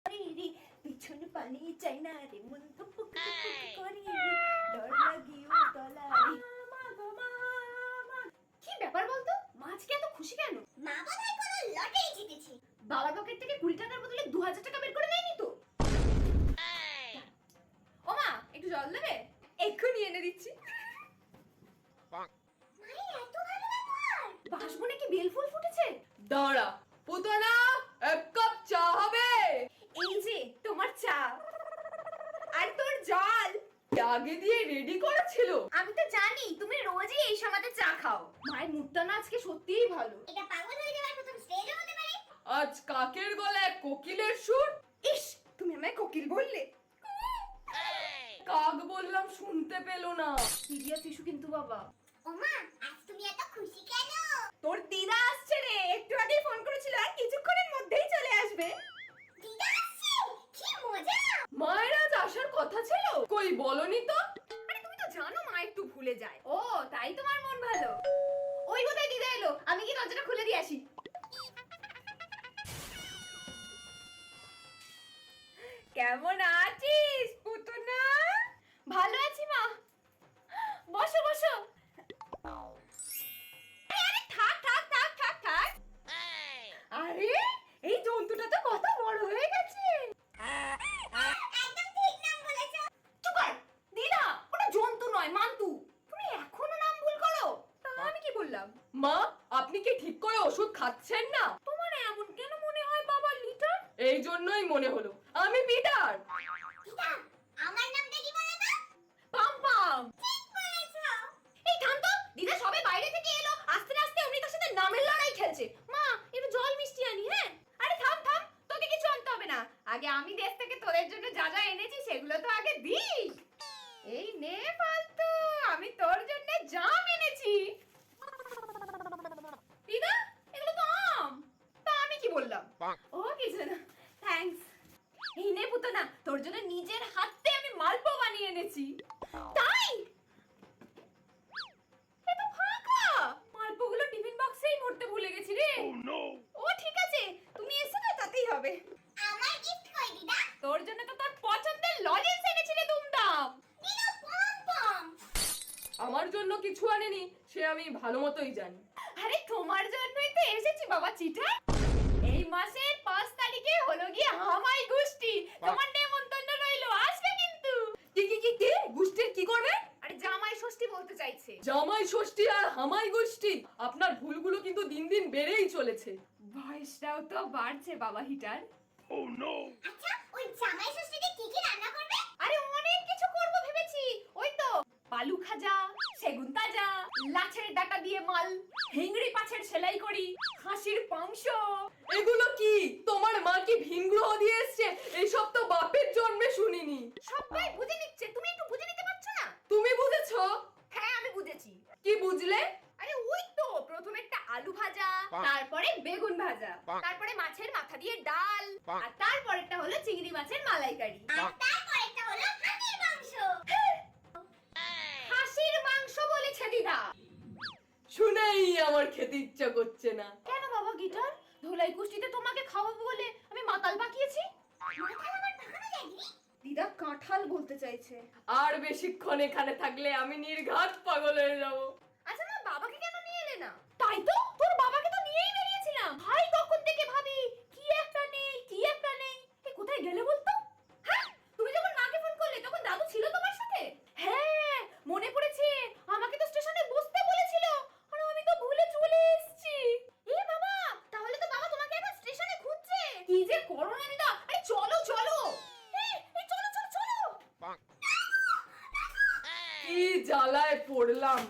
রে পিছনে পানি চাই না রে মন থুপুক করে ডর লাগিও তলারে। কি ব্যাপার বলতো, মা আজকে এত খুশি কেন? মা বোধহয় কোনো লটারি জিতেছে। বাবার পকেট থেকে 20 টাকার বদলে 2000 টাকা বের করে নেয়নি তো? ও মা, একটু জল দেবে? এক্ষুনি এনে দিচ্ছি। মায়ের এত ভালো ব্যাপার। বাসবনে কি বেলফুল ফুটেছে? দাঁড়া পুতনা, এক কাপ চা হবে? এই যে তোমার চা আর তোর জল আগে দিয়ে রেডি করেছিল। আমি তো জানি তুমি রোজই এই সময়তে চা খাও। মায়ের মুখটা না আজকে সত্যিই ভালো। এটা পাগল হয়ে যাওয়ার প্রথম স্টেজও হতে পারে। আজ কাকের গলায় কোকিলের সুর। ইস, তুমি আমায় কোকিল বললে। কাক বললাম, শুনতে পেল না। সিরিয়াস ইস্যু কিন্তু বাবা। ওমা, আজ তুমি এত খুশি কেন? তোর দিদা আসছে রে, একটু আগেই ফোন করেছিল আর কিছুক্ষণের মধ্যেই চলে আসবে। দিদা আসছে, কি মজা। মায়ের আজ আসার কথা ছিল, কই বলনি তো? আরে তুমি তো জানো মা একটু ভুলে যায়। ও তাই তোমার মন ভালো। ওই বোধহয় দিদা এলো, আমি কি দরজাটা খুলে দিয়ে আসি। কেমন আছিস পুতুনা? ভালো আছি মা, বসো বসো। আরে থাক থাক থাক থাক থাক। আরে এই জন্তুটা তো কত বড় হয়ে গেছে। একদম ঠিক নাম বলেছো। চুপ কর দিদা, ওটা জন্তু নয় মান্তু। তুমি এখনো নাম ভুল করো। তা আমি কি বললাম? মা, আপনি কি ঠিক করে ওষুধ খাচ্ছেন না? তোমার এমন কেন মনে হয় বাবা লিটার? এই জন্যই মনে হলো আমি পিটার। দিদা, আমার নামটা কি বলো তো? পাম পাম। ঠিক বলেছো। এই থাম তো, দিদা সবে বাইরে থেকে এলো, আস্তে আস্তে অমৃতার সাথে নামের লড়াই খেলছে। মা একটু জল মিষ্টি আনি। হ্যাঁ আরে থাম থাম, তোকে কিছু আনতে হবে না। আগে আমি দেশ থেকে তোদের জন্য যা যা এনেছি সেগুলো তো আগে দিই। এই নে ফালতু, আমি তোর জন্য জাম এনেছি। দিদা এগুলো তো আম। তা আমি কি বললাম? ও কিছু না, থ্যাঙ্কস। এই নে পুতনা, তোর জন্য নিজের হাতে আমি মালপো বানিয়ে এনেছি। তাই এটা ফাঁকা। মালপোগুলো টিফিন বক্সেই ভরতে ভুলে গেছি রে। ও ঠিক আছে, তুমি এসো না তাতেই হবে। আমার গিফট কই দিদা? তোর জন্য তো তোর পছন্দের লজেন্স এনেছিলে দুমদাম। দিদা পম পম। আমার জন্য কিছু আনেনি, সে আমি ভালো মতোই জানি। আরে তোমার জন্যই তো এসেছি বাবা চিঠা। এই মাসের 5 তারিখে হলো গিয়ে হামাই গোষ্ঠী। তোমার নেমন্তন্ন রইলো, আসবে কিন্তু। কি কি কি কি গোষ্ঠীর কি করবে? আরে জামাই ষষ্ঠী বলতে চাইছে। জামাই ষষ্ঠী আর হামাই গোষ্ঠী, আপনার ভুলগুলো কিন্তু দিন দিন বেড়েই চলেছে। বয়সটাও তো বাড়ছে বাবা হিটার। আচ্ছা, ওই জামাই ষষ্ঠীতে কি কি রান্না করবে? আরে অনেক কিছু করব ভেবেছি। ওই তো পালু খাজা, সেগুন তাজা, লাছের ডাটা দিয়ে মাল, হিংড়ি পাছের সেলাই করি, খাসির মাংস। এগুলো কি তোমার মা কি ভিনগ্রহ দিয়ে এসছে? এইসব তো বাপের জন্মে শুনিনি। সবাই বুঝে নিচ্ছে, তুমি একটু বুঝে নিতে পারছো না? তুমি বুঝেছো? হ্যাঁ আমি বুঝেছি। কি বুঝলে? আরে ওই তো প্রথমে একটা আলু ভাজা, তারপরে বেগুন ভাজা, তারপরে মাছের মাথা দিয়ে ডাল, আর তারপরেরটা হলো চিংড়ি মাছের মালাইকারি। আর তারপরেরটা হলো হাতির মাংস। খাসির মাংস বলেছে দিদা। শুনেই আমার খেতে ইচ্ছা করছে না। কেন বাবা গিটার? ধোলাই কুষ্টিতে তোমাকে খাওয়াবো বলে আমি মাতাল পাকিয়েছি? মাথায় আমার পাকানো যায়নি। দিদা কাঁঠাল বলতে চাইছে। আর বেশিক্ষণ এখানে থাকলে আমি নির্ঘাত পাগল হয়ে যাব। আচ্ছা না, বাবাকে কেন নিয়ে এলে না? তাই তো, তোর বাবাকে তো নিয়েই বেরিয়েছিলাম। ভাই তখন থেকে ভাবি কি একটা নেই কি একটা নেই। এ কোথায় গেলে বলতো? হ্যাঁ, তুমি যখন মাকে ফোন করলে তখন দাদু ছিল তোমার সাথে? হ্যাঁ মনে পড়েছে, আমাকে তো স্টেশনে বসতে বলেছিল আর আমি তো ভুলে চলে এসেছি। এ বাবা, তাহলে তো বাবা তোমাকে এখন স্টেশনে খুঁজছে। কি যে করো না দিদা। আরে চলো চলো, এই চলো চলো চলো। কি জ্বালায় পড়লাম।